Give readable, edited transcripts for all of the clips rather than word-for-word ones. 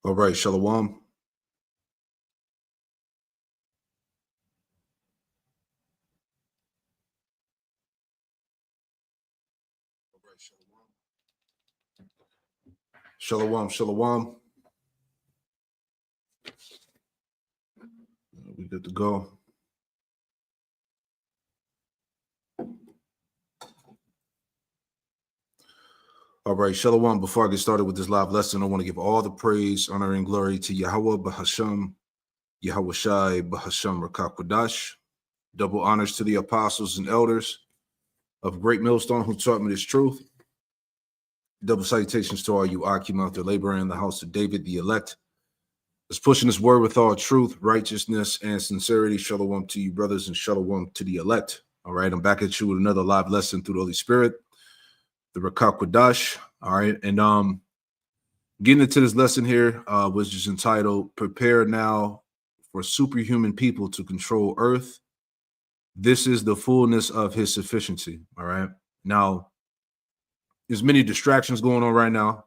All right, Shalom. Shalom, shalom. We good to go. All right, shalom. Before I get started with this live lesson, I want to give all the praise, honor, and glory to Yahweh Bahasham, Yahweh Shai Bahasham Rakakwadash. Double honors to the apostles and elders of Great Millstone who taught me this truth. Double salutations to all you Akim out there laboring in the house of David, the elect. Is pushing this word with all truth, righteousness, and sincerity. Shalom to you, brothers, and shalom to the elect. All right, I'm back at you with another live lesson through the Holy Spirit, the Rakakwadash. All right, and getting into this lesson here was just entitled "Prepare Now for Superhuman People to Control Earth. This is the fullness of His sufficiency." All right, now there's many distractions going on right now.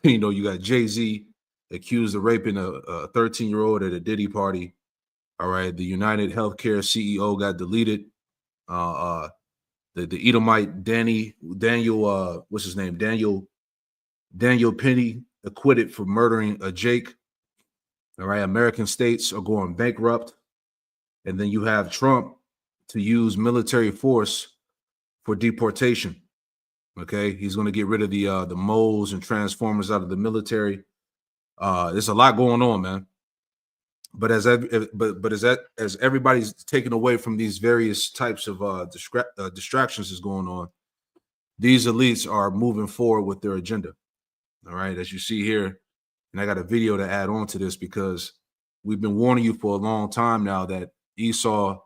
You know, you got Jay-Z accused of raping a 13-year-old at a Diddy party. All right, the United Healthcare CEO got deleted. The Edomite Daniel, what's his name? Daniel Penny acquitted for murdering a Jake. All right, American states are going bankrupt, and then you have Trump to use military force for deportation. Okay, he's going to get rid of the moles and transformers out of the military. There's a lot going on, man. But as everybody's taken away from these various types of distractions is going on, these elites are moving forward with their agenda. All right, as you see here, and I got a video to add on to this because we've been warning you for a long time now that Esau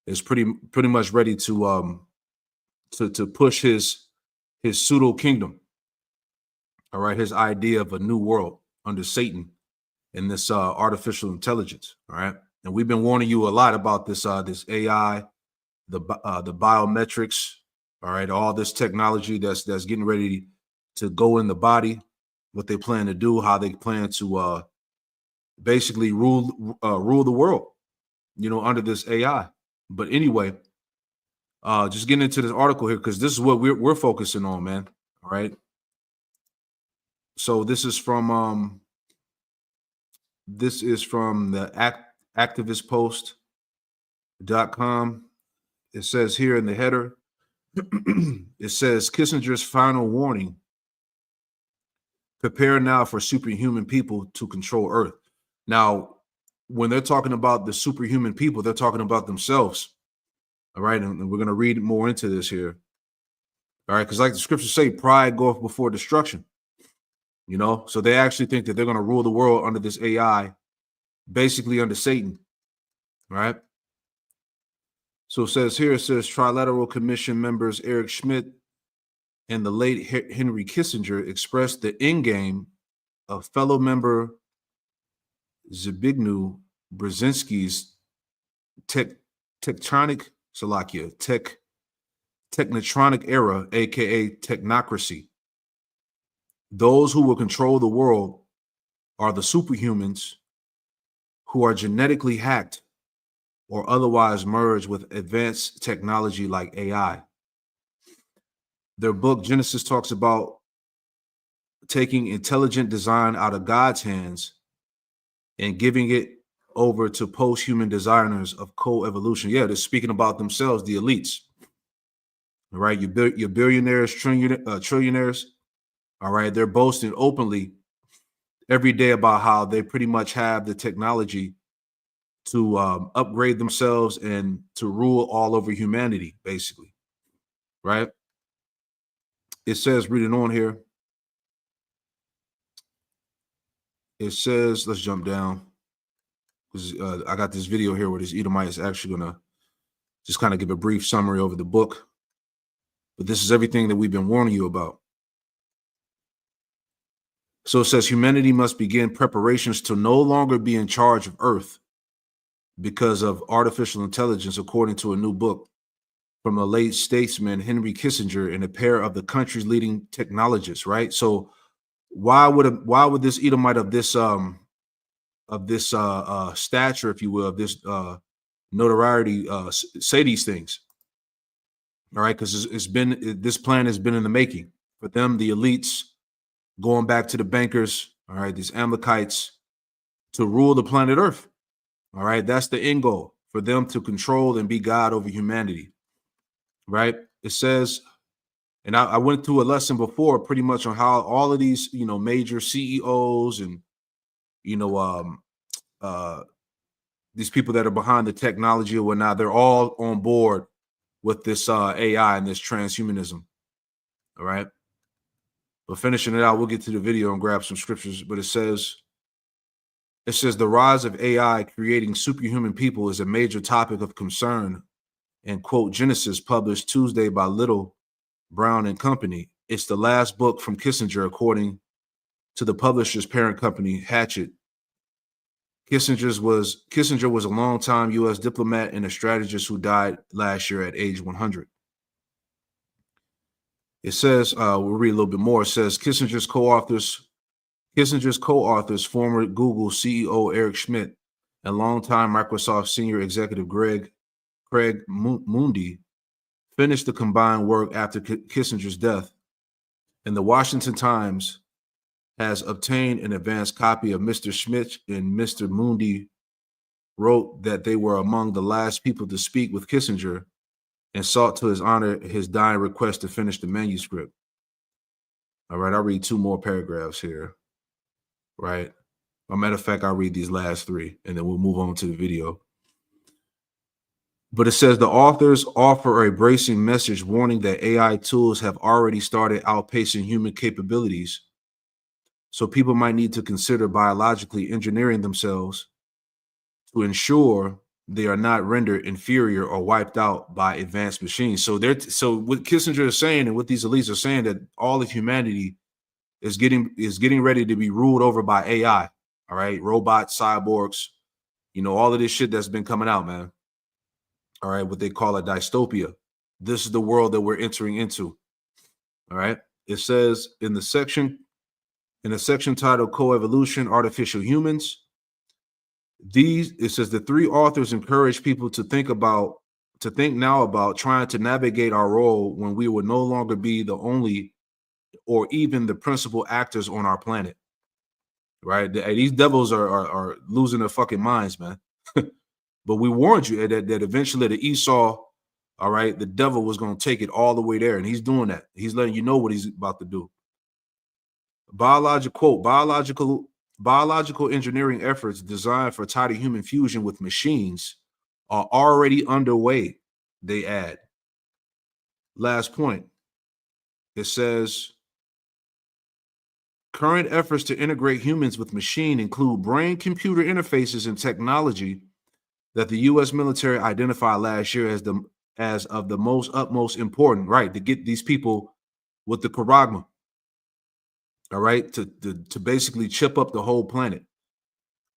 is pretty much ready to push his pseudo kingdom. All right, his idea of a new world under Satan and this artificial intelligence. All right, and we've been warning you a lot about this this AI, the biometrics. All right, all this technology that's getting ready to go in the body. What they plan to do, how they plan to basically rule the world, you know, under this AI. But anyway, just getting into this article here because this is what we're focusing on, man. All right. So this is from the activistpost.com. It says here in the header, it says Kissinger's final warning: prepare now for superhuman people to control Earth. Now, when they're talking about the superhuman people, they're talking about themselves. All right, and we're going to read more into this here. All right, because like the scriptures say, pride goeth before destruction. You know, so they actually think that they're going to rule the world under this AI, basically under Satan. All right. So it says Trilateral Commission members Eric Schmidt and the late Henry Kissinger expressed the end game of fellow member Zbigniew Brzezinski's technotronic era, aka technocracy. Those who will control the world are the superhumans who are genetically hacked or otherwise merged with advanced technology like AI. Their book, Genesis, talks about taking intelligent design out of God's hands and giving it over to post-human designers of co-evolution. Yeah, they're speaking about themselves, the elites. All right, your billionaires, trillionaires. All right, they're boasting openly every day about how they pretty much have the technology to upgrade themselves and to rule all over humanity, basically. Right? It says, reading on here, it says, let's jump down. Because I got this video here where this Edomite is actually going to just kind of give a brief summary over the book. But this is everything that we've been warning you about. So it says humanity must begin preparations to no longer be in charge of Earth because of artificial intelligence, according to a new book from the late statesman Henry Kissinger and a pair of the country's leading technologists, right? So why would this Edomite of this stature, if you will, of this notoriety, say these things? All right, because this plan has been in the making for them, the elites, going back to the bankers. All right, these Amalekites, to rule the planet Earth. All right, that's the end goal, for them to control and be God over humanity. Right? It says, and I went through a lesson before, pretty much on how all of these, major CEOs and these people that are behind the technology or whatnot, they're all on board with this AI and this transhumanism. All right. But finishing it out, we'll get to the video and grab some scriptures. But it says the rise of AI creating superhuman people is a major topic of concern. And quote Genesis, published Tuesday by Little, Brown and Company. It's the last book from Kissinger, according to the publisher's parent company, Hachette. Kissinger was a longtime U.S. diplomat and a strategist who died last year at age 100. It says, we'll read a little bit more. It says Kissinger's co-authors, former Google CEO Eric Schmidt and longtime Microsoft senior executive Craig Mundie, finished the combined work after Kissinger's death, and the Washington Times has obtained an advanced copy of Mr. Schmidt and Mr. Mundie wrote that they were among the last people to speak with Kissinger and sought to his honor his dying request to finish the manuscript. All right, I'll read two more paragraphs here. Right. As a matter of fact, I'll read these last three and then we'll move on to the video. But it says the authors offer a bracing message warning that AI tools have already started outpacing human capabilities. So people might need to consider biologically engineering themselves to ensure they are not rendered inferior or wiped out by advanced machines. So what Kissinger is saying and what these elites are saying, that all of humanity is getting ready to be ruled over by AI. All right, robots, cyborgs, all of this shit that's been coming out, man. All right, what they call a dystopia. This is the world that we're entering into. All right. It says in the section titled Coevolution, Artificial Humans, it says the three authors encourage people to think now about trying to navigate our role when we will no longer be the only or even the principal actors on our planet. Right? These devils are losing their fucking minds, man. But we warned you that eventually the Esau, all right, the devil was going to take it all the way there. And he's doing that. He's letting you know what he's about to do. Biological engineering efforts designed for tighter human fusion with machines are already underway, they add. Last point. It says, current efforts to integrate humans with machine include brain-computer interfaces and technology that the U.S. military identified last year as of the utmost important, right, to get these people with the charagma, all right, to basically chip up the whole planet.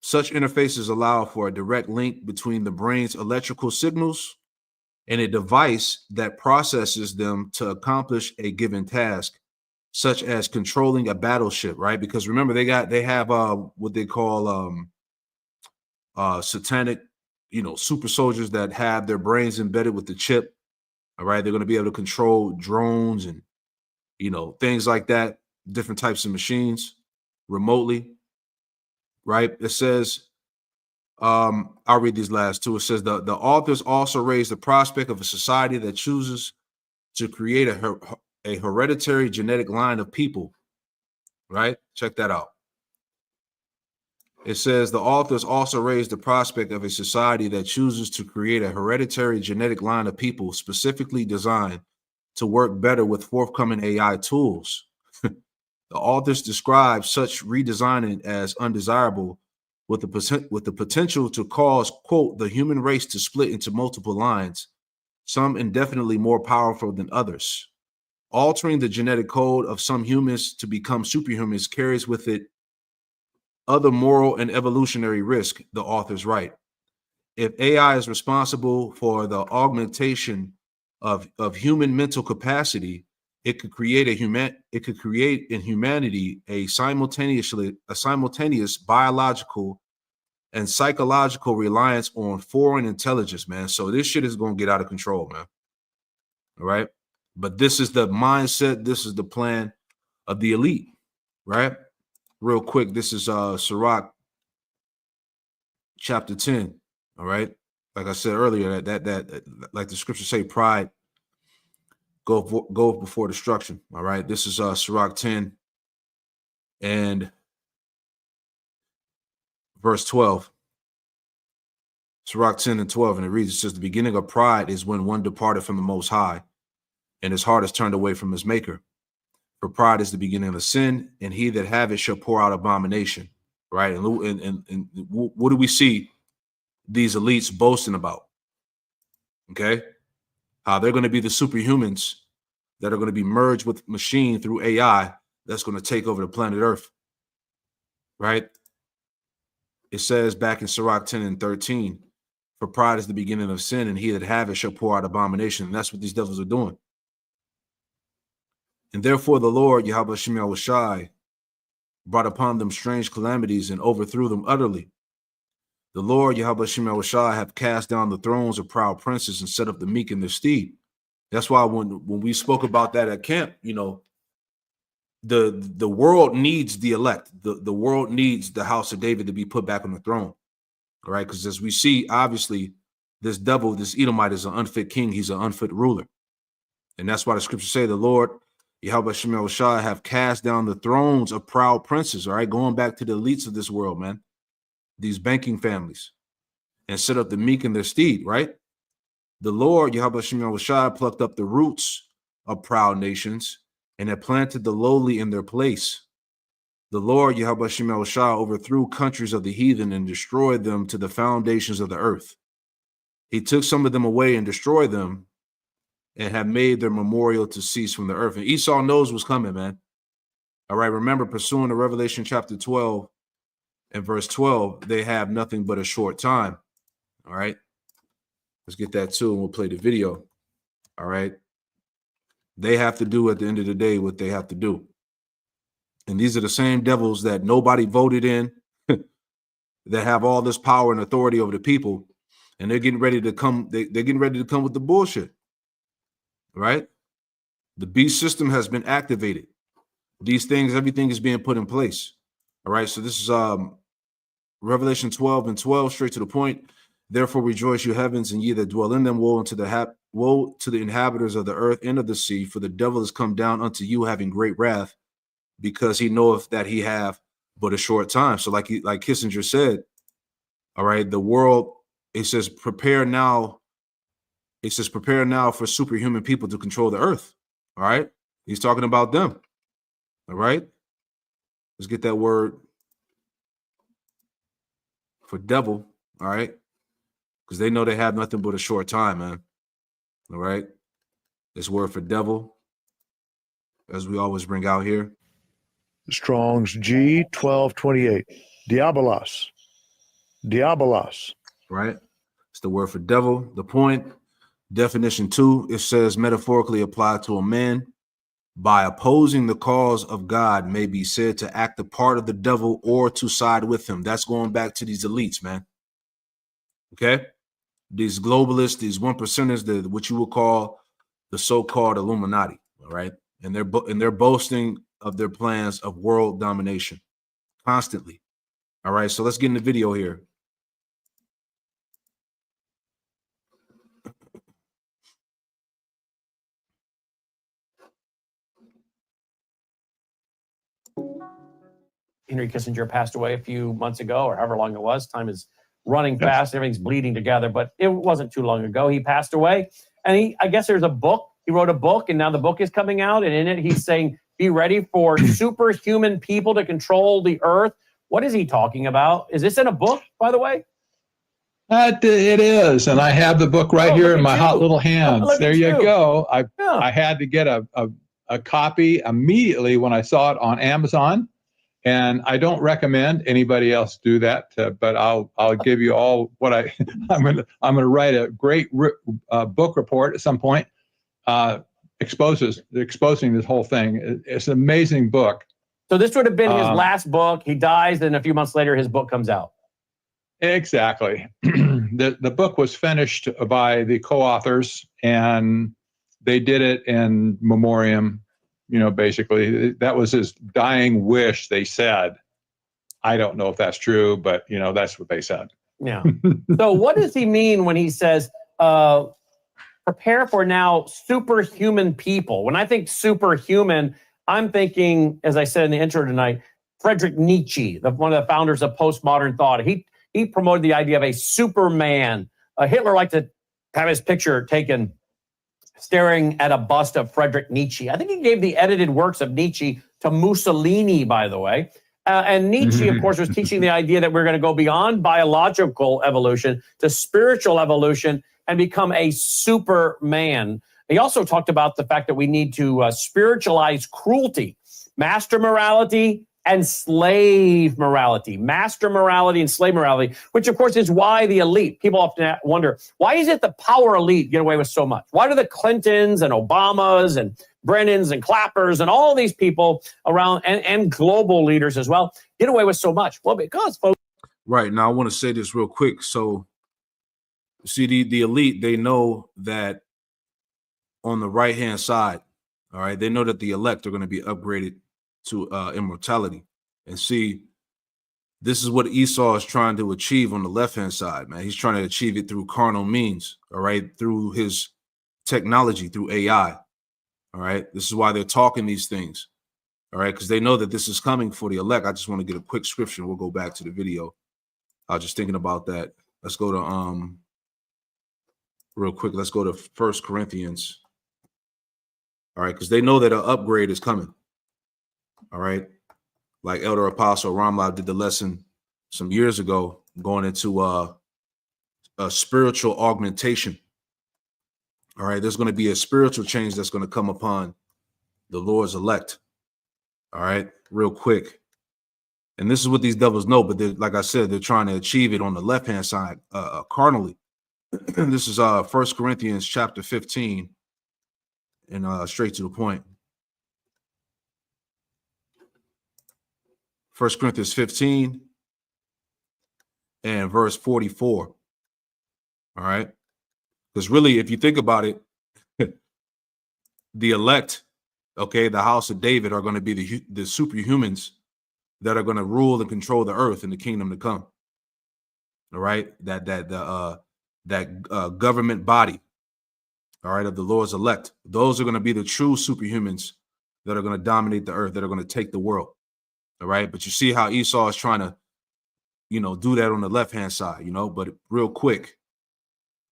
Such interfaces allow for a direct link between the brain's electrical signals and a device that processes them to accomplish a given task, such as controlling a battleship, right? Because remember, they have what they call satanic, super soldiers that have their brains embedded with the chip. All right, they're going to be able to control drones and things like that, different types of machines remotely. Right? It says, I'll read these last two. It says the authors also raise the prospect of a society that chooses to create a hereditary genetic line of people. Right? Check that out. It says the authors also raise the prospect of a society that chooses to create a hereditary genetic line of people specifically designed to work better with forthcoming AI tools. The authors describe such redesigning as undesirable, with the potential to cause, quote, the human race to split into multiple lines, some indefinitely more powerful than others. Altering the genetic code of some humans to become superhumans carries with it other moral and evolutionary risk, the authors write. If AI is responsible for the augmentation of human mental capacity, it could create in humanity a simultaneous biological and psychological reliance on foreign intelligence, man. So this shit is going to get out of control, man. All right. But this is the mindset. This is the plan of the elite, right? Real quick. This is Sirach chapter 10. All right. Like I said earlier, that like the scriptures say, pride go before destruction. All right. This is Sirach 10 and verse 12. Sirach 10 and 12, and it reads, it says, the beginning of pride is when one departed from the Most High, and his heart is turned away from his maker. For pride is the beginning of sin, and he that have it shall pour out abomination. Right? And what do we see these elites boasting about? Okay? How they're going to be the superhumans that are going to be merged with machine through AI that's going to take over the planet Earth. Right? It says back in Sirach 10 and 13, for pride is the beginning of sin, and he that have it shall pour out abomination. And that's what these devils are doing. And therefore the Lord, Yahweh Shem Yahushai, brought upon them strange calamities and overthrew them utterly. The Lord, Yahweh Shem Yahushai, have cast down the thrones of proud princes and set up the meek in their stead. That's why when we spoke about that at camp, you know, the world needs the elect. The world needs the house of David to be put back on the throne. All right, because as we see, obviously, this devil, this Edomite, is an unfit king. He's an unfit ruler. And that's why the scriptures say the Lord, Yahweh Shem Yahushai, have cast down the thrones of proud princes. All right, going back to the elites of this world, man, these banking families, and set up the meek in their stead, right? The Lord, Yahweh Shem Yahushai, plucked up the roots of proud nations and had planted the lowly in their place. The Lord, Yahweh Shem Yahushai, overthrew countries of the heathen and destroyed them to the foundations of the earth. He took some of them away and destroyed them and have made their memorial to cease from the earth. And Esau knows what's coming, man. All right, remember, pursuing the Revelation chapter 12 and verse 12, they have nothing but a short time. All right, let's get that too, and we'll play the video. All right, they have to do at the end of the day what they have to do. And these are the same devils that nobody voted in, that have all this power and authority over the people, and they're getting ready to come. They're getting ready to come with the bullshit. Right? The beast system has been activated. These things, everything is being put in place. All right. So this is Revelation 12 and 12, straight to the point. Therefore rejoice, you heavens, and ye that dwell in them. Woe to the inhabitants of the earth and of the sea, for the devil is come down unto you, having great wrath, because he knoweth that he have but a short time. So like Kissinger said, all right, the world, it says, prepare now. It says, prepare now for superhuman people to control the earth. All right. He's talking about them. All right. Let's get that word for devil. All right. Because they know they have nothing but a short time, man. All right. This word for devil, as we always bring out here. Strong's G 1228. Diabolos. Diabolos. Right. It's the word for devil. The point. Definition 2, it says metaphorically applied to a man by opposing the cause of God may be said to act the part of the devil or to side with him. That's going back to these elites, man. Okay. These globalists, these 1%ers, what you would call the so-called Illuminati. All right. And they're boasting of their plans of world domination constantly. All right. So let's get in the video here. Henry Kissinger passed away a few months ago, or however long it was. Time is running fast. Everything's bleeding together, but it wasn't too long ago. He passed away. And I guess there's a book. He wrote a book, and now the book is coming out. And in it, he's saying, be ready for superhuman people to control the earth. What is he talking about? Is this in a book, by the way? It is. And I have the book right here in my hot little hands. There you go. I had to get a copy immediately when I saw it on Amazon. And I don't recommend anybody else do that, but I'll give you all what I'm going to write a great book report at some point. exposing this whole thing. It's an amazing book. So this would have been his last book. He dies, and a few months later, his book comes out. Exactly. The book was finished by the co-authors, and they did it in memoriam. Basically, that was his dying wish, they said. I don't know if that's true, but, that's what they said. Yeah. So what does he mean when he says, prepare for now superhuman people? When I think superhuman, I'm thinking, as I said in the intro tonight, Friedrich Nietzsche, one of the founders of postmodern thought. He promoted the idea of a Superman. Hitler liked to have his picture taken staring at a bust of Friedrich Nietzsche. I think he gave the edited works of Nietzsche to Mussolini, by the way. And Nietzsche, of course, was teaching the idea that we're going to go beyond biological evolution to spiritual evolution and become a Superman. He also talked about the fact that we need to spiritualize cruelty, master morality, and slave morality. Master morality and slave morality, which, of course, is why the elite, people often wonder, why is it the power elite get away with so much? Why do the Clintons and Obamas and Brennans and Clappers and all these people around and global leaders as well get away with so much? Well, because folks. Right. Now, I want to say this real quick. So, see, the elite, they know that on the right-hand side, all right, they know that the elect are going to be upgraded to immortality. And see, this is what Esau is trying to achieve on the left-hand side, man. He's trying to achieve it through carnal means, all right, through his technology, through AI, all right? This is why they're talking these things, all right, because they know that this is coming for the elect. I just want to get a quick scripture. We'll go back to the video. I was just thinking about that. Let's go to, real quick, let's go to 1 Corinthians, all right, because they know that an upgrade is coming. All right. Like Elder Apostle Ramla did the lesson some years ago, going into a spiritual augmentation. All right. There's going to be a spiritual change that's going to come upon the Lord's elect. All right. Real quick. And this is what these devils know. But like I said, they're trying to achieve it on the left hand side carnally. This is 1 Corinthians chapter 15 and straight to the point. 1 Corinthians 15 and verse 44. All right. Because really, if you think about it, the elect, okay, the house of David are going to be the superhumans that are going to rule and control the earth in the kingdom to come. All right. That government body, all right, of the Lord's elect. Those are going to be the true superhumans that are going to dominate the earth, that are going to take the world. All right. But you see how Esau is trying to, do that on the left hand side, but real quick,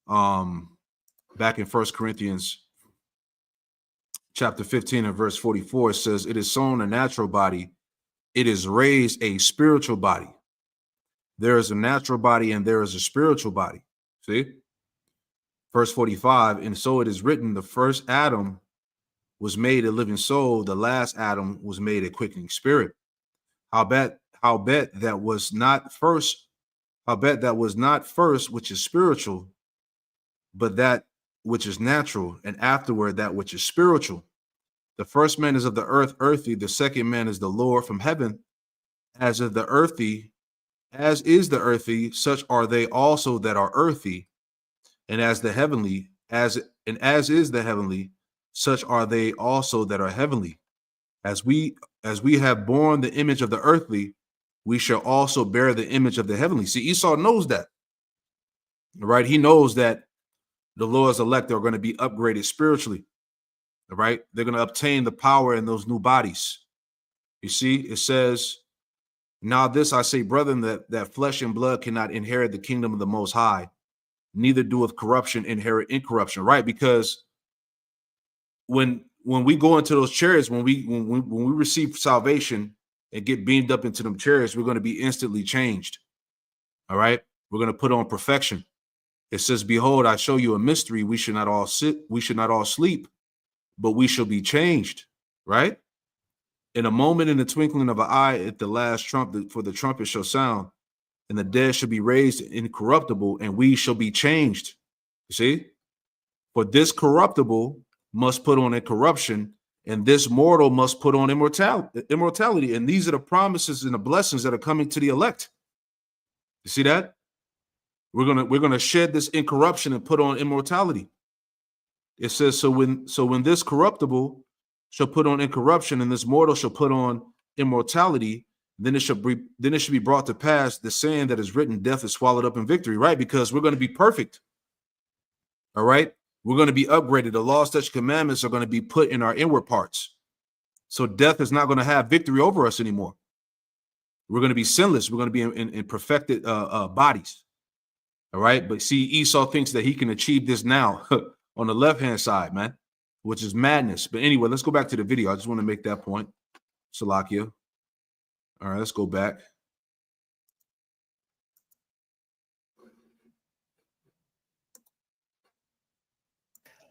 back in 1 Corinthians chapter 15 and verse 44, it says, it is sown a natural body. It is raised a spiritual body. There is a natural body and there is a spiritual body. See? Verse 45, and so it is written, the first Adam was made a living soul. The last Adam was made a quickening spirit. How bet that was not first, which is spiritual, but that which is natural, and afterward that which is spiritual. The first man is of the earth, earthy. The second man is the Lord from heaven. As is the earthy, such are they also that are earthy, and as is the heavenly, such are they also that are heavenly. As we have borne the image of the earthly, we shall also bear the image of the heavenly. See, Esau knows that, right? He knows that the Lord's elect are going to be upgraded spiritually, right? They're going to obtain the power in those new bodies. You see, it says, now this I say, brethren, that flesh and blood cannot inherit the kingdom of the Most High, neither doeth corruption inherit incorruption, right? Because when we go into those chariots, when we receive salvation and get beamed up into them chariots, we're going to be instantly changed. All right. We're going to put on perfection. It says, behold, I show you a mystery. We should not all sleep, but we shall be changed. Right. In a moment, in the twinkling of an eye, at the last trumpet, for the trumpet shall sound, and the dead shall be raised incorruptible, and we shall be changed. You see, for this corruptible must put on incorruption, and this mortal must put on immortality. And these are the promises and the blessings that are coming to the elect. You see that? We're gonna shed this incorruption and put on immortality. It says, so when this corruptible shall put on incorruption, and this mortal shall put on immortality, then it should be brought to pass the saying that is written, death is swallowed up in victory, right? Because we're going to be perfect. All right. We're going to be upgraded. The law, statutes, commandments are going to be put in our inward parts. So death is not going to have victory over us anymore. We're going to be sinless. We're going to be in perfected bodies. All right. But see, Esau thinks that he can achieve this now on the left-hand side, man, which is madness. But anyway, let's go back to the video. I just want to make that point. Salakia. All right, let's go back.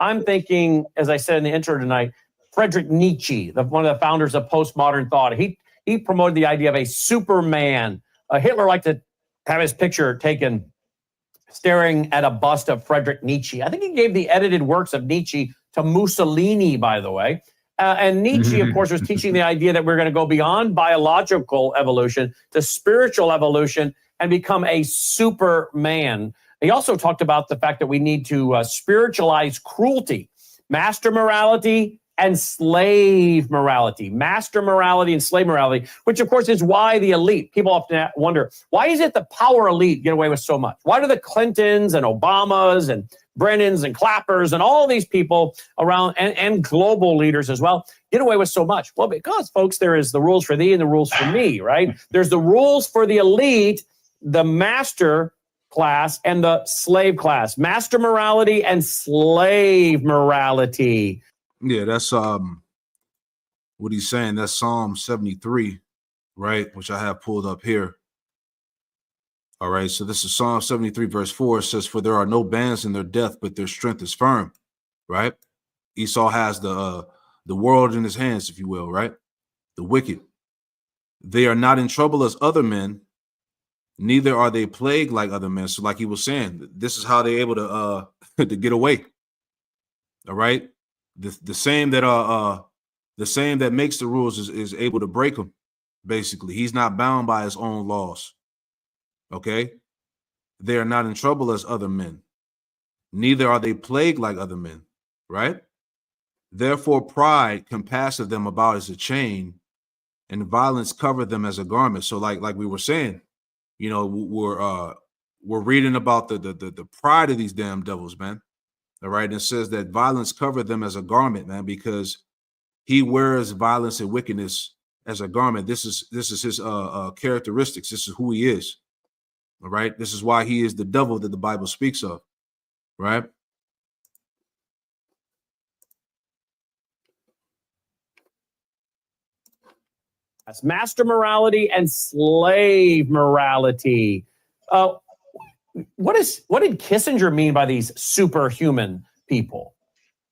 I'm thinking, as I said in the intro tonight, Friedrich Nietzsche, one of the founders of postmodern thought. He promoted the idea of a Superman. Hitler liked to have his picture taken staring at a bust of Friedrich Nietzsche. I think he gave the edited works of Nietzsche to Mussolini, by the way. And Nietzsche, of course, was teaching the idea that we're going to go beyond biological evolution to spiritual evolution and become a Superman. He also talked about the fact that we need to spiritualize cruelty, master morality, and slave morality. Master morality and slave morality, which, of course, is why the elite, people often wonder, why is it the power elite get away with so much? Why do the Clintons and Obamas and Brennans and Clappers and all these people around and global leaders as well get away with so much? Well, because, folks, there is the rules for thee and the rules for me, right? There's the rules for the elite, the master class, and the slave class. Master morality and slave morality. Yeah, that's what he's saying. That's Psalm 73, right? Which I have pulled up here. All right, so this is Psalm 73, verse 4. It says, for there are no bands in their death, but their strength is firm, right? Esau has the world in his hands, if you will, right? The wicked. They are not in trouble as other men, neither are they plagued like other men. So like he was saying, this is how they're able to to get away. All right. The same that makes the rules is able to break them. Basically, he's not bound by his own laws. Okay. They are not in trouble as other men, neither are they plagued like other men. Right. Therefore, pride compasseth them about as a chain, and violence covered them as a garment. So like we were saying, you know, we're reading about the pride of these damn devils, man. All right. And it says that violence covered them as a garment, man, because he wears violence and wickedness as a garment. This is his characteristics. This is who he is. All right. This is why he is the devil that the Bible speaks of. Right. That's master morality and slave morality. What did Kissinger mean by these superhuman people?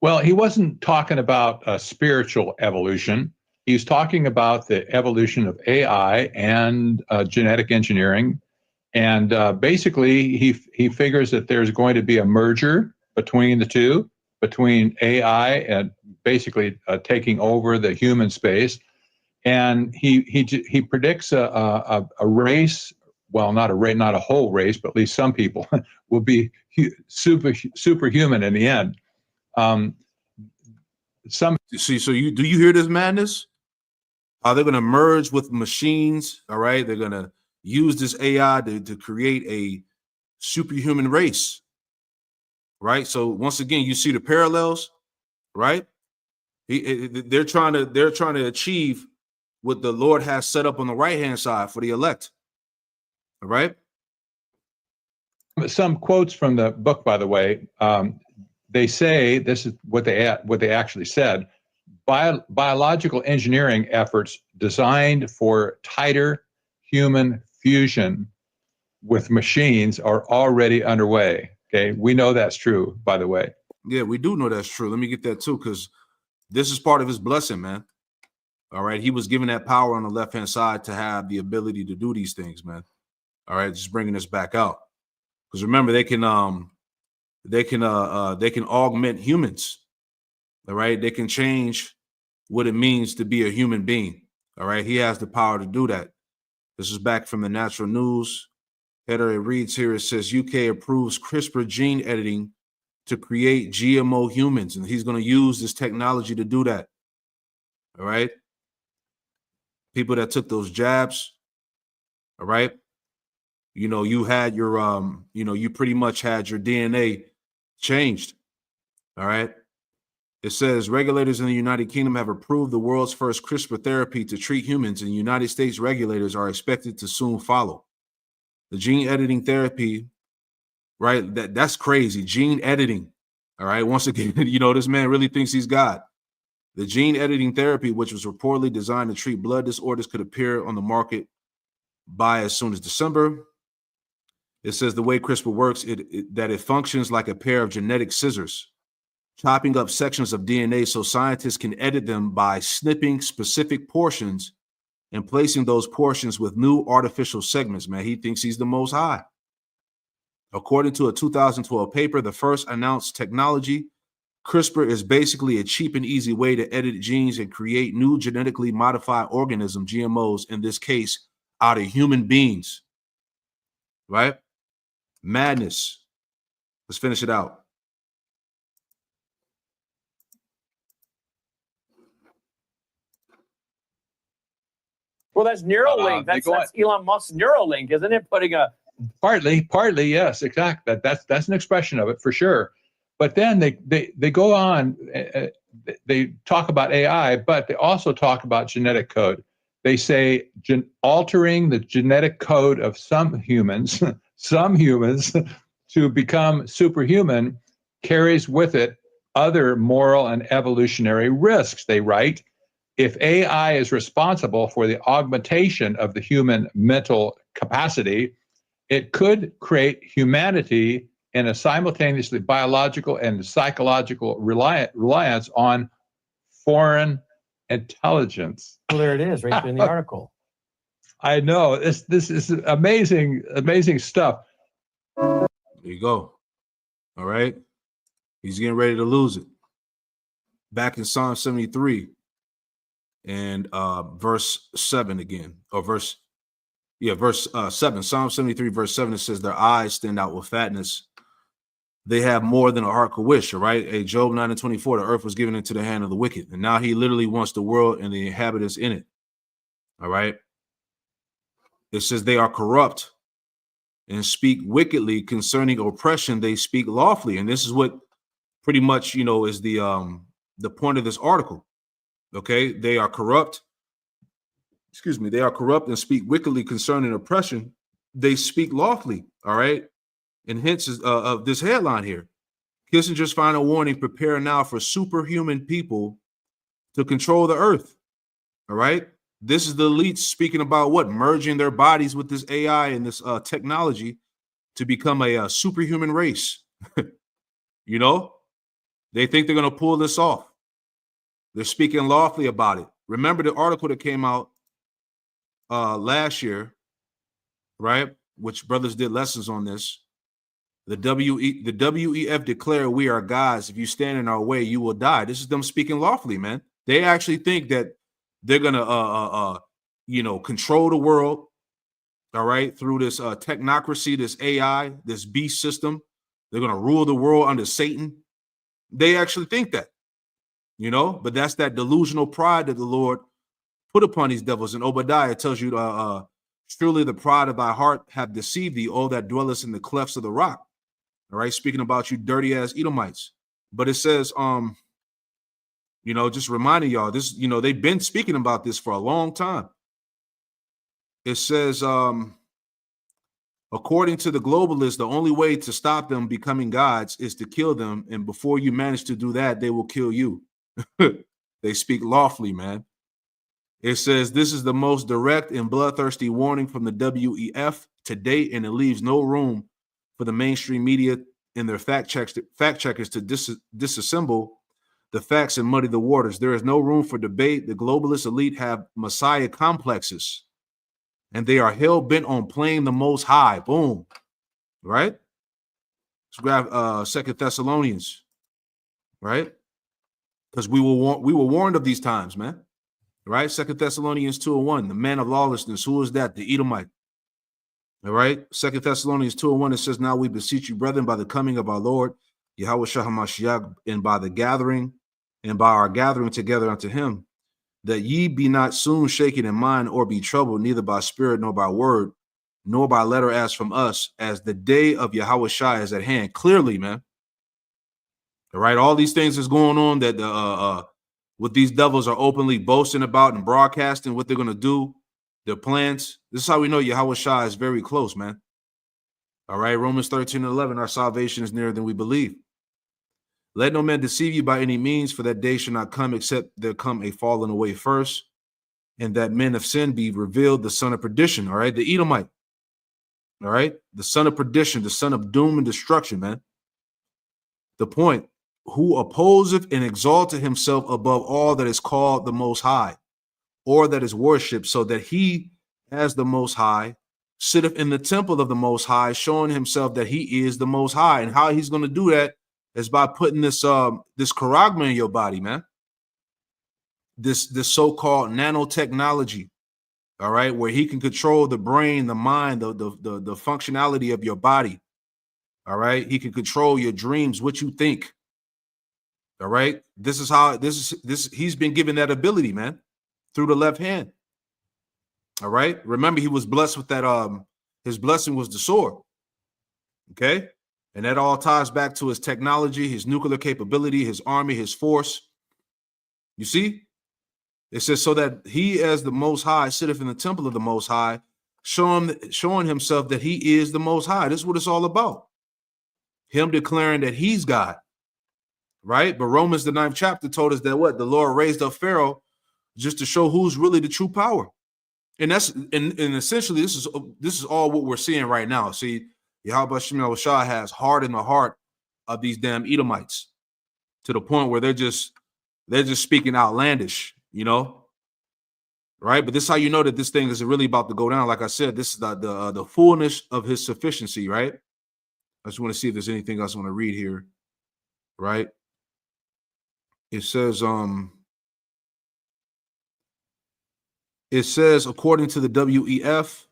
Well, he wasn't talking about spiritual evolution. He's talking about the evolution of AI and genetic engineering. And basically, he figures that there's going to be a merger between the two, between AI and basically taking over the human space. And he predicts a race. Well, not a whole race, but at least some people will be superhuman in the end. So do you hear this madness? They're going to merge with machines. All right, they're going to use this AI to create a superhuman race. Right. So once again, you see the parallels, right? They're trying to achieve what the Lord has set up on the right-hand side for the elect. All right. Some quotes from the book, by the way, they say, this is what they actually said: biological engineering efforts designed for tighter human fusion with machines are already underway. Okay, we know that's true, by the way. Yeah, we do know that's true. Let me get that too, because this is part of his blessing, man. All right, he was given that power on the left-hand side to have the ability to do these things, man. All right, just bringing this back out, because remember they can augment humans. All right. They can change what it means to be a human being. All right. He has the power to do that. This is back from the Natural News. Header, it reads here, it says UK approves CRISPR gene editing to create GMO humans. And he's going to use this technology to do that. All right. People that took those jabs. All right. You know, you had your, you pretty much had your DNA changed. All right. It says regulators in the United Kingdom have approved the world's first CRISPR therapy to treat humans, and United States regulators are expected to soon follow. The gene editing therapy, right? That's crazy. Gene editing. All right. Once again, this man really thinks he's God. The gene editing therapy, which was reportedly designed to treat blood disorders, could appear on the market by as soon as December. It says the way CRISPR works, that it functions like a pair of genetic scissors, chopping up sections of DNA so scientists can edit them by snipping specific portions and placing those portions with new artificial segments. Man, he thinks he's the most high. According to a 2012 paper, the first announced technology, CRISPR is basically a cheap and easy way to edit genes and create new genetically modified organisms, GMOs, in this case, out of human beings. Right? Madness. Let's finish it out. Well, that's Neuralink. That's Elon Musk's Neuralink, isn't it? Putting a partly, yes, exactly. That's an expression of it for sure. But then they go on. They talk about AI, but they also talk about genetic code. They say altering the genetic code of some humans, to become superhuman carries with it other moral and evolutionary risks. They write, if AI is responsible for the augmentation of the human mental capacity, it could create humanity in a simultaneously biological and psychological reliance on foreign intelligence. Well, there it is, right in the article. I know this is amazing stuff. There you go. All right, he's getting ready to lose it. Back in Psalm 73 and verse 7 again, or verse 7. Psalm 73 verse 7. It says their eyes stand out with fatness. They have more than a heart could wish. All right. Hey, Job 9:24, the earth was given into the hand of the wicked. And now he literally wants the world and the inhabitants in it. All right. It says they are corrupt and speak wickedly concerning oppression. They speak lawfully. And this is what pretty much, is the point of this article. Okay. They are corrupt. They are corrupt and speak wickedly concerning oppression. They speak lawfully. All right. And hence of this headline here, Kissinger's final warning, prepare now for superhuman people to control the earth. All right. This is the elites speaking about what? Merging their bodies with this AI and this technology to become a superhuman race. They think they're going to pull this off. They're speaking lawfully about it. Remember the article that came out last year, right? Which brothers did lessons on this. The WEF declare we are gods. If you stand in our way, you will die. This is them speaking lawfully, man. They actually think that they're gonna control the world, all right, through this technocracy, this AI, this beast system. They're gonna rule the world under Satan. They actually think that, but that's that delusional pride that the Lord put upon these devils. And Obadiah tells you, surely the pride of thy heart have deceived thee, all that dwellest in the clefts of the rock. All right, speaking about you dirty ass Edomites. But it says, just reminding y'all this, they've been speaking about this for a long time. It says, according to the globalists, the only way to stop them becoming gods is to kill them. And before you manage to do that, they will kill you. They speak lawfully, man. It says this is the most direct and bloodthirsty warning from the WEF to date, and it leaves no room for the mainstream media and their fact checkers to disassemble the facts and muddy the waters. There is no room for debate. The globalist elite have messiah complexes, and they are hell-bent on playing the Most High. Boom. Right? Let's grab 2 Thessalonians. Right? because we were warned of these times, man. Right? 2 Thessalonians 2:1, the man of lawlessness. Who is that? The Edomite. All right. 2 Thessalonians 2:1, it says, now we beseech you, brethren, by the coming of our Lord, Yahweh Shah HaMashiach, and by our gathering together unto him, that ye be not soon shaken in mind or be troubled, neither by spirit nor by word, nor by letter as from us, as the day of Yahweh Shai is at hand. Clearly, man. All right. All these things is going on that what these devils are openly boasting about and broadcasting, what they're going to do, their plans. This is how we know Yahweh Shai is very close, man. All right. Romans 13:11, our salvation is nearer than we believe. Let no man deceive you by any means, for that day shall not come except there come a falling away first, and that men of sin be revealed, the son of perdition. All right. The Edomite. All right. The son of perdition, the son of doom and destruction, man. The point, who opposeth and exalteth himself above all that is called the Most High, or that is worshipped, so that he, as the Most High, sitteth in the temple of the Most High, showing himself that he is the Most High. And how he's going to do that is by putting this charagma in your body, man. This so-called nanotechnology, all right, where he can control the brain, the mind, the functionality of your body. All right, he can control your dreams, what you think. All right, this is how he's been given that ability, man, through the left hand. All right, remember he was blessed with that. His blessing was the sword. Okay, and that all ties back to his technology, his nuclear capability, his army, his force. You see, it says, so that he, as the Most High, sitteth in the temple of the Most High, showing himself that he is the Most High. This is what it's all about. Him declaring that he's God. Right? But Romans, the 9th chapter, told us that what? The Lord raised up Pharaoh just to show who's really the true power. And that's and essentially this is all what we're seeing right now. See, Yahweh Shemel Shah has hardened the heart of these damn Edomites to the point where they're just speaking outlandish, you know. Right? But this is how you know that this thing is really about to go down. Like I said, this is the fullness of his sufficiency, right? I just want to see if there's anything else I want to read here. Right? It says, according to the WEF,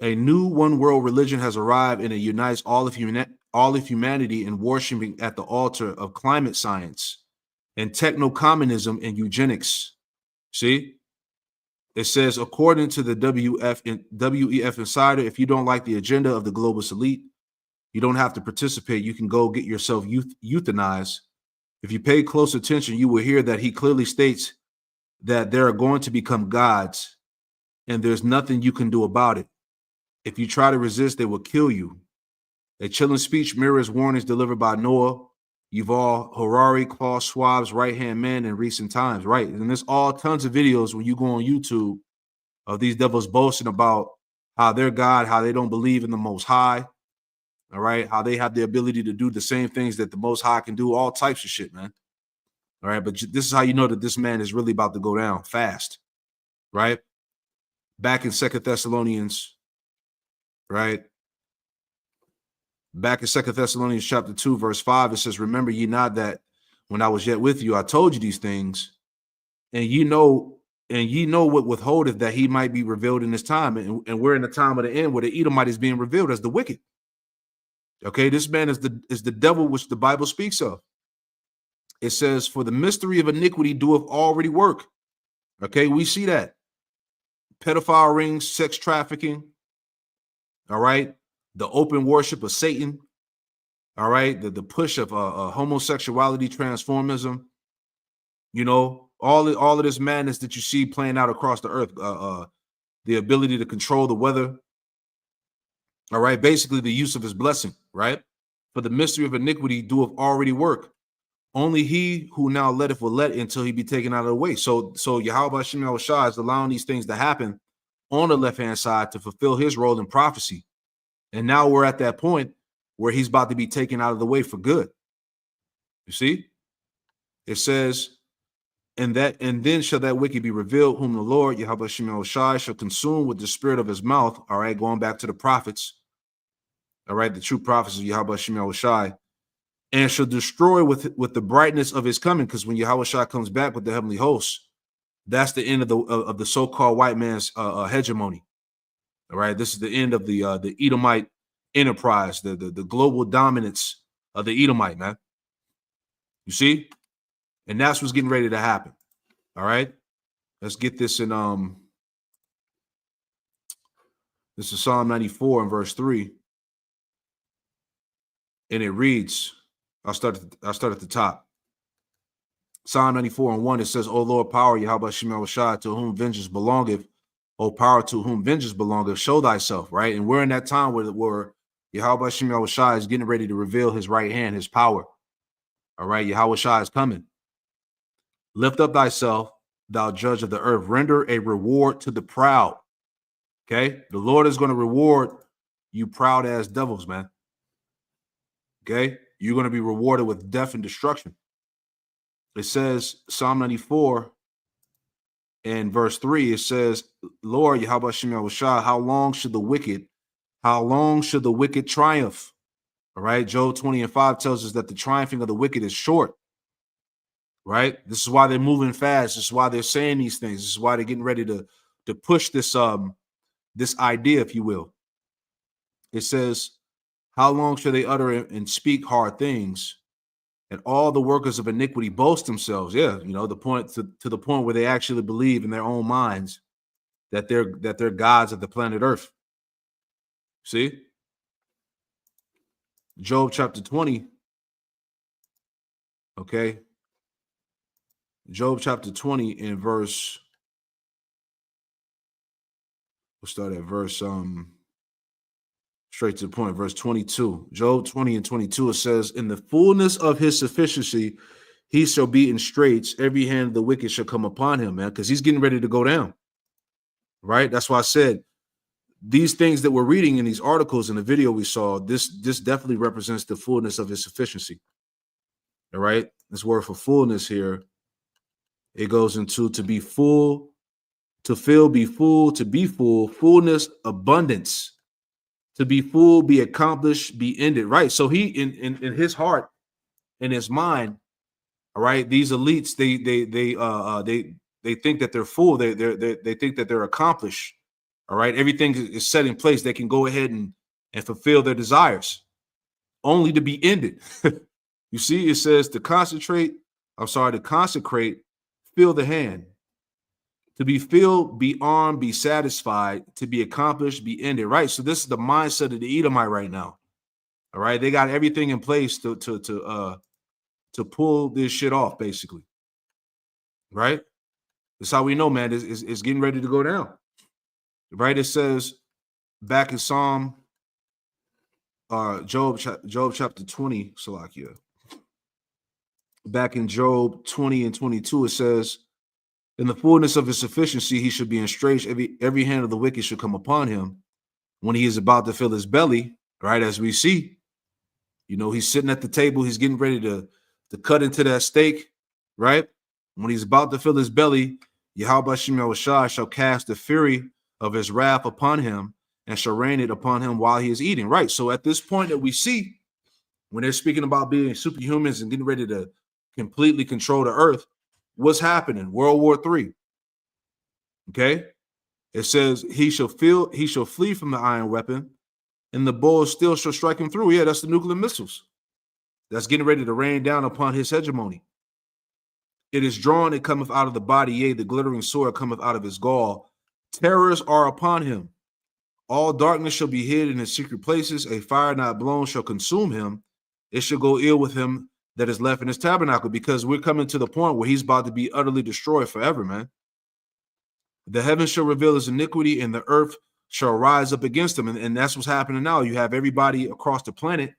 a new one world religion has arrived and it unites all of humanity in worshiping at the altar of climate science and techno-communism and eugenics. See? It says, according to the WEF Insider, if you don't like the agenda of the globalist elite, you don't have to participate. You can go get yourself euthanized. If you pay close attention, you will hear that he clearly states that they are going to become gods, and there's nothing you can do about it. If you try to resist, they will kill you. A chilling speech mirrors warnings delivered by Noah, Yuval Harari, Klaus Schwab's right-hand man in recent times, right? And there's all tons of videos when you go on YouTube of these devils boasting about how they're God, how they don't believe in the Most High. All right, how they have the ability to do the same things that the Most High can do, all types of shit, man. All right, but this is how you know that this man is really about to go down fast, right? Back in 2 Thessalonians, right? Back in 2 Thessalonians chapter 2, verse 5, it says, remember ye not that when I was yet with you, I told you these things, and ye know what withholdeth that he might be revealed in this time. And we're in the time of the end where the Edomite is being revealed as the wicked. Okay, this man is the devil which the Bible speaks of. It says, for the mystery of iniquity doeth already work. Okay, we see that. Pedophile rings, sex trafficking. All right, the open worship of Satan. All right, the push of homosexuality, transformism. You know, all of this madness that you see playing out across the earth. The ability to control the weather. All right, basically the use of his blessing, right? For the mystery of iniquity doeth already work. Only he who now letteth will let until he be taken out of the way. So Yahweh Shemel Shah is allowing these things to happen on the left-hand side to fulfill his role in prophecy. And now we're at that point where he's about to be taken out of the way for good. You see? It says, and then shall that wicked be revealed, whom the Lord, Yahweh Shemel Shai, shall consume with the spirit of his mouth. All right, going back to the prophets. All right, the true prophets of Yahweh Shemel Shai. and shall destroy with the brightness of his coming. Because when Yahushua comes back with the heavenly hosts, that's the end of the so-called white man's hegemony. All right, this is the end of the Edomite enterprise, the global dominance of the Edomite, man. You see, and that's what's getting ready to happen. All right, let's get this in this is Psalm 94 and verse 3, and it reads, I'll start at the top. Psalm 94 and 1, it says, O Lord, power, Yahweh Shem Shai, to whom vengeance belongeth, O power, to whom vengeance belongeth, show thyself, right? And we're in that time where Yahweh Shem Shai is getting ready to reveal his right hand, his power. All right, Yahweh Shai is coming. Lift up thyself, thou judge of the earth. Render a reward to the proud. Okay, the Lord is going to reward you proud ass devils, man. Okay, you're going to be rewarded with death and destruction. It says, Psalm 94 and verse 3, it says, Lord, Yahweh Shem Shai, how long should the wicked triumph? All right, Job 20 and 5 tells us that the triumphing of the wicked is short. Right? This is why they're moving fast. This is why they're saying these things. This is why they're getting ready to push this this idea, if you will. It says, how long shall they utter and speak hard things, and all the workers of iniquity boast themselves? Yeah, you know, the point to the point where they actually believe in their own minds that they're gods of the planet Earth. See? Job chapter 20. Okay. Job chapter 20 and verse, we'll start at verse straight to the point, verse 22. Job 20 and 22, it says, in the fullness of his sufficiency, he shall be in straits. Every hand of the wicked shall come upon him, man, because he's getting ready to go down. Right? That's why I said these things that we're reading in these articles in the video we saw, this definitely represents the fullness of his sufficiency. All right? This word for fullness here, it goes into to be full, to fill, be full, to be full, fullness, abundance, to be full, be accomplished, be ended. Right. So he in his heart, in his mind, all right, these elites, they think that they're full, they think that they're accomplished. All right, everything is set in place. They can go ahead and fulfill their desires, only to be ended. You see, it says to consecrate, fill the hand, to be filled, be armed, be satisfied, to be accomplished, be ended. Right. So this is the mindset of the Edomite right now. All right. They got everything in place to pull this shit off, basically. Right. That's how we know, man, it's getting ready to go down. Right. It says back in Job chapter 20, Salakia. Back in Job 20 and 22, it says, in the fullness of his sufficiency, he should be in straits. Every hand of the wicked should come upon him. When he is about to fill his belly, right, as we see, you know, he's sitting at the table. He's getting ready to cut into that steak, right? When he's about to fill his belly, Yahweh Shem Shai shall cast the fury of his wrath upon him and shall rain it upon him while he is eating, right? So at this point that we see, when they're speaking about being superhumans and getting ready to completely control the earth, what's happening? World War III. Okay. It says he shall flee from the iron weapon, and the bow of steel shall strike him through. Yeah, that's the nuclear missiles. That's getting ready to rain down upon his hegemony. It is drawn, it cometh out of the body, yea, the glittering sword cometh out of his gall. Terrors are upon him. All darkness shall be hid in his secret places. A fire not blown shall consume him. It shall go ill with him that is left in his tabernacle, because we're coming to the point where he's about to be utterly destroyed forever, man. The heavens shall reveal his iniquity, and the earth shall rise up against him. And that's what's happening now. You have everybody across the planet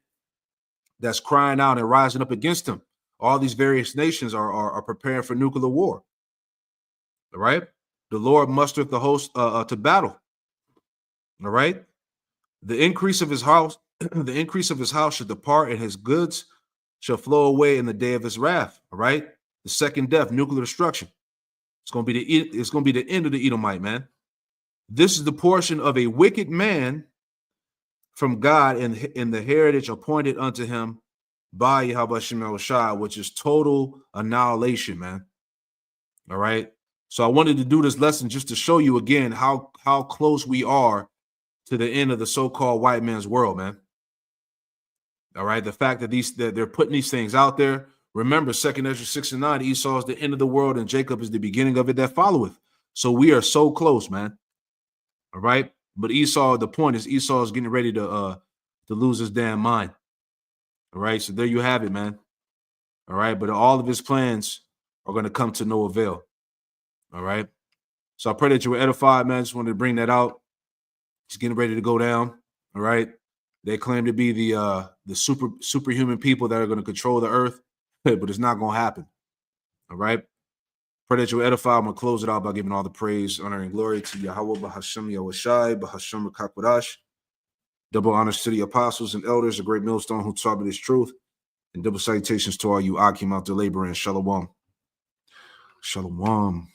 that's crying out and rising up against him. All these various nations are preparing for nuclear war. All right. The Lord mustereth the host to battle. All right. The increase of his house, shall depart, and his goods shall flow away in the day of his wrath. All right. The second death, nuclear destruction. It's going to be the end of the Edomite, man. This is the portion of a wicked man from God, and in the heritage appointed unto him by Yahweh Hashem Yahushua, which is total annihilation, man. All right. So I wanted to do this lesson just to show you again how close we are to the end of the so-called white man's world, man. All right. The fact that they're putting these things out there. Remember, 2nd Ezra 6 and 9, Esau is the end of the world and Jacob is the beginning of it that followeth. So we are so close, man. All right. But Esau, the point is Esau is getting ready to lose his damn mind. All right. So there you have it, man. All right. But all of his plans are going to come to no avail. All right. So I pray that you were edified, man. I just wanted to bring that out. It's getting ready to go down. All right. They claim to be the superhuman people that are going to control the earth, but it's not going to happen. All right. Pray that you were edified. I'm going to close it out by giving all the praise, honor, and glory to Yahweh, Bahashem Yahushai, Bahashem Rakakwadash. Double honors to the apostles and elders, a great millstone who taught me this truth. And double salutations to all you Akim out there laboring. Shalom. Shalom.